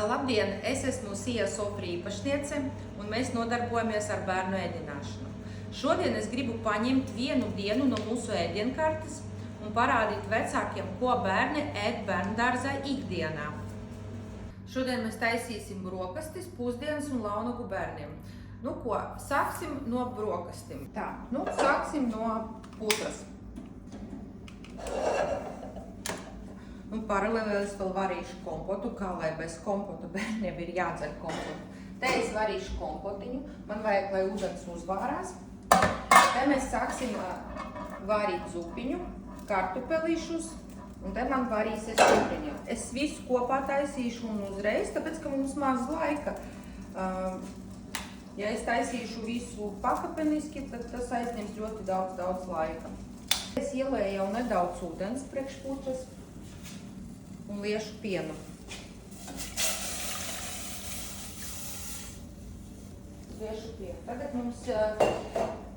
Labdien! Es esmu Sija Sofrija īpašniece un mēs nodarbojamies ar bērnu ēdināšanu. Šodien es gribu paņemt vienu dienu no mūsu ēdienkartes un parādīt vecākiem, ko bērni ēd bērndārzā ikdienā. Šodien mēs taisīsim brokastis, pusdienas un launagu bērniem. Sāksim no brokastim. Sāksim no putras. Paralēli es vēl varīšu kompotu, kā lai bez kompota bērniem ir jādzer kompotu. Te es varīšu kompotiņu, man vajag, lai ūdens uzvārās. Te mēs sāksim varīt zupiņu, kartupelīšus, un te man varīsies zupiņa. Es visu kopā taisīšu un uzreiz, tāpēc, ka mums maz laika. Ja es taisīšu visu pakapeniski, tad tas aizņems ļoti daudz laika. Es ielēju jau nedaudz ūdens priekš putras un liešu pienu.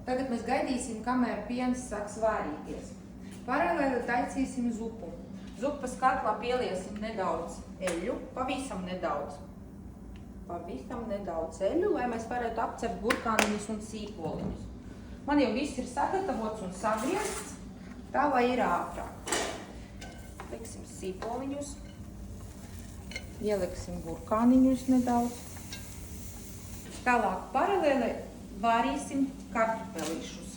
Tagad mēs gaidīsim, kamēr piens sāks vārīties. Paralēli taisīsim zupu. Zupas katlā pieliesim nedaudz eļļu, pavisam nedaudz eļļu, lai mēs varētu apcept burkāniņus un sīpoliņus. Man jau viss ir sagatavots un sagriezts, tā lai ir ātrāk. Liksim sīpoliņus, ieliksim burkāniņus nedaudz. Tālāk paralēli vārīsim kartupelīšus.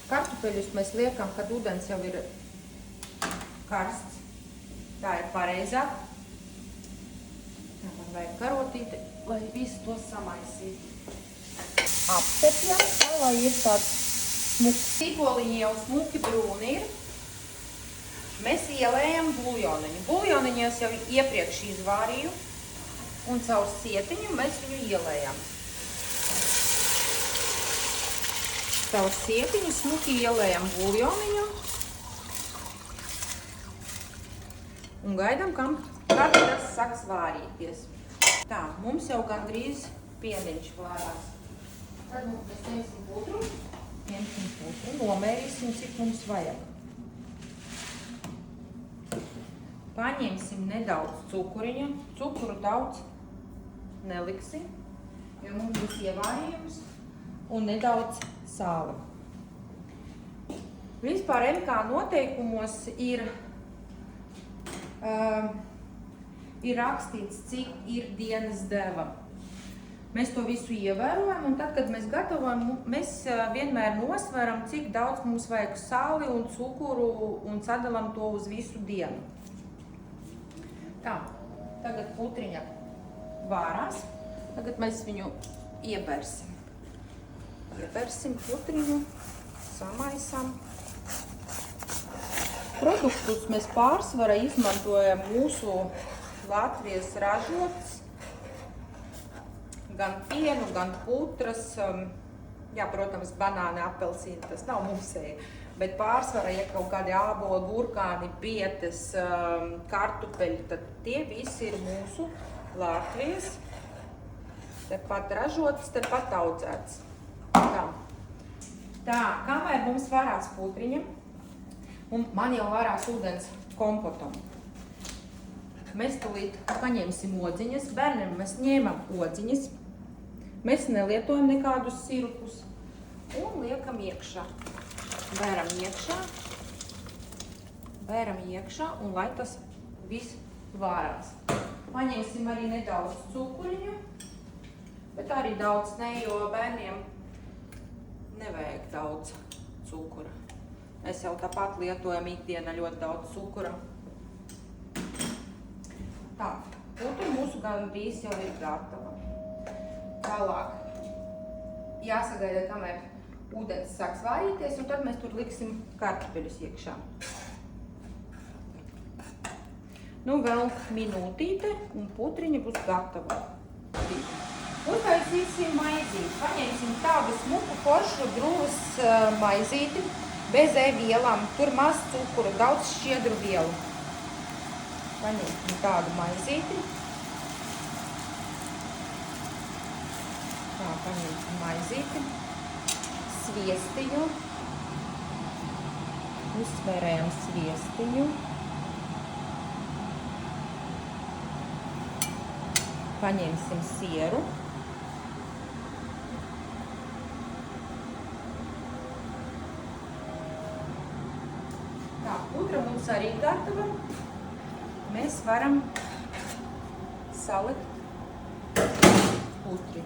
Kartupeļus mēs liekam, kad ūdens jau ir karsts. Tā ir pareizāk. Man vajag karotīti, lai visu to samaisītu. Apcepjam, tā lai ir tāds smuks. Sīpoliņi jau smuki brūni ir. Mēs ielējam buljoniņu. Buljoniņu es jau iepriekš izvārīju un caur sietiņu mēs viņu ielējam. Caur sietiņu smuki ielējam buljoniņu un gaidām, kad tas sāks vārīties. Tā, mums jau gandrīz pieniņš vārās. Tad mēs ņemsim putru, nomērīsim, cik mums vajag. Paņemsim nedaudz cukuriņa. Cukuru daudz neliksim, jo mums būs ievārījums, un nedaudz sāla. Vispār MK noteikumos ir rakstīts, cik ir dienas deva. Mēs to visu ievērojam, un tad, kad mēs gatavojam, mēs vienmēr nosveram, cik daudz mums vajag sāli un cukuru un sadalam to uz visu dienu. Tā, tagad putriņa vārās. Tagad mēs viņu iebersim. Iebersim putriņu, samaisam. Produktus mēs pārsvarā izmantojam mūsu Latvijas ražotas. Gan pienu, gan putras. Jā, protams, banāni, apelsīni, tas nav mūsēji. Bet pārsvarā, ja kaut kādi āboli, burkāni, bietes, kartupeļi, tad tie visi ir mūsu Latvijas. Tepat ražotas, tepat audzēts. Tā, kamēr mums varās putriņa, un man jau varās ūdens kompotam. Mēs tulīt paņemsim odziņas. Bērniem mēs ņēmam odziņas. Mēs nelietojam nekādus sirupus un liekam iekšā. Bēram iekšā un lai tas viss vārās. Paņemsim arī nedaudz cukuriņu, bet arī daudz ne, jo bērniem nevajag daudz cukura. Mēs jau tāpat lietojam ikdienā ļoti daudz cukura. Tā, putra mūsu gandrīz jau ir gatava. Tālāk jāsagaida, kamēr ūdens sāks vārīties, un tad mēs tur liksim kartupeļus iekšā. Vēl minūtīte, un putriņa būs gatava. Uztaisīsim maizīti. Paņemsim tādu smuku, foršu drūvas maizīti, bez vielām. Tur maz cukuru, daudz šķiedru vielu. Paņemsim tādu maizīti. Tā, paņemsim maizīti. Sviestiņu, uzsvērējam sviestiņu. paņemsim sieru. Tā, pudra mums arī gatava. Mēs varam salikt putri.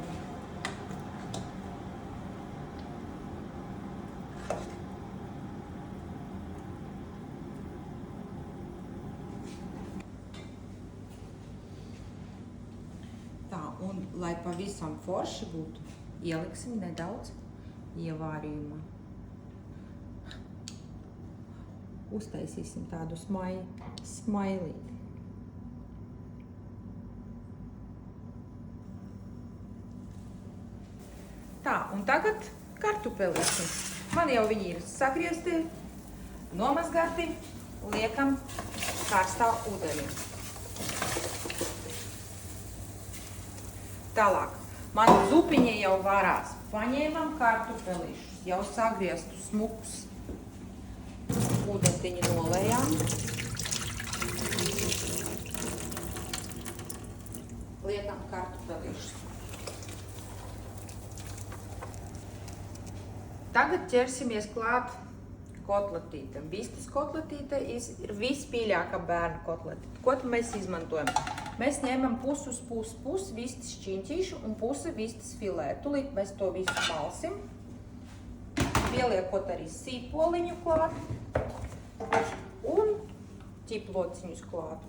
Tā, un lai pavisam forši būtu, ieliksim nedaudz ievārījuma. Uztaisīsim tādu smailīti. Tā, un tagad kartupelīši. Man jau viņi ir sagriezti, nomazgāti, liekam karstā ūdenī. Tālāk, man zupiņa jau varās. Paņēmam kartupelīšus, jau sagrieztu smukus. Ūdentiņu nolējām. Liekam kartupelīšus. Tagad ķersimies klāt kotletītēm. Vistas kotletīte ir vispīļākā bērnu kotletīte. Ko mēs izmantojam? Mēs ņemam pusi uz pusi vistas šķiņķīšu un pusi vistas filē. Tūlīt mēs to visu malsim. Pieliekot arī sīpoliņu klāt un ķiplociņus klāt.